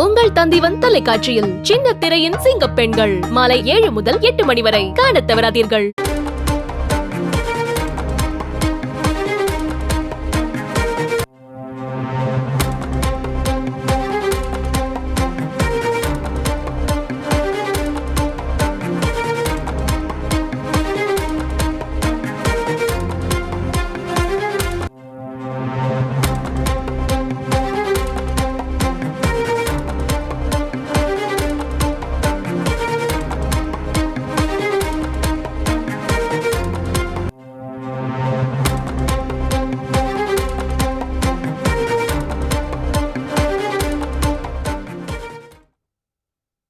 உங்கள் தந்திவன் தொலைக்காட்சியில் சின்ன திரையின் சிங்கப் பெண்கள் மாலை 7 முதல் 8 மணி வரை காணத் தவறாதீர்கள்.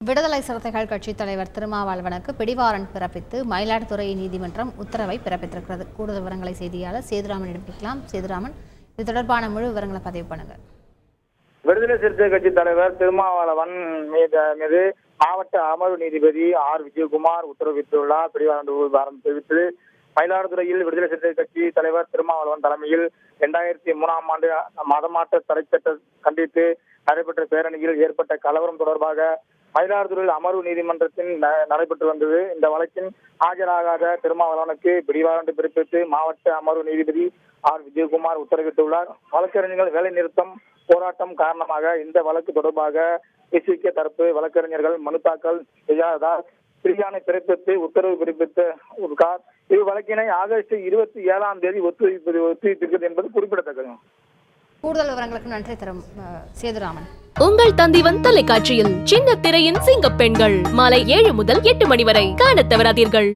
விடுதலை சிறுத்தைகள் கட்சித் தலைவர் திருமாவளவனுக்கு பிடிவாரண்ட் பிறப்பித்து மயிலாடுதுறை நீதிமன்றம் உத்தரவை பிறப்பித்திருக்கிறது. கூடுதல் விவரங்களை செய்தியாளர் சேதுராமனிடம் கேட்கலாம். சேதுராமன், இது தொடர்பான முழு விவரங்களை பதிவு பண்ணுங்க. விடுதலை சிறுத்தை கட்சி தலைவர் திருமாவளவன் மீது மாவட்ட அமர்வு நீதிபதி ஆர் விஜயகுமார் உத்தரவிட்டுள்ளார். பிடிவாரண்ட் தெரிவித்து மயிலாடுதுறையில் விடுதலை சிறுத்தை கட்சி தலைவர் திருமாவளவன் தலைமையில் 2003ஆம் ஆண்டு மதமாற்ற தடை சட்டம் கண்டித்து நடைபெற்ற பேரணியில் ஏற்பட்ட கலவரம் தொடர்பாக மயிலாடுதுறையில் அமர்வு நீதிமன்றத்தில் நடைபெற்று வந்தது. இந்த வழக்கில் ஆஜராகாத திருமாவளவனுக்கு பிடிவாரண்ட் பிறப்பித்து மாவட்ட அமர்வு நீதிபதி ஆர் விஜயகுமார் உத்தரவிட்டுள்ளார். வழக்கறிஞர்கள் வேலை நிறுத்தம் போராட்டம் காரணமாக இந்த வழக்கு தொடர்பாக விசிக தரப்பு வழக்கறிஞர்கள் மனு தாக்கல் செய்யாததால் பிரியாணை பிறப்பித்து உத்தரவு பிறப்பித்தார். இவ்வழக்கினை ஆகஸ்ட் 27ஆம் தேதி ஒத்திவைத்திருக்கிறது என்பது குறிப்பிடத்தக்கது. கூடுதல் விவரங்களுக்கு நன்றி சேதுராமன். உங்கள் தந்திவன் தொலைக்காட்சியில் சின்ன திரையின் சிங்கப் பெண்கள் மாலை 7 முதல் 8 மணி வரை காணத் தவறாதீர்கள்.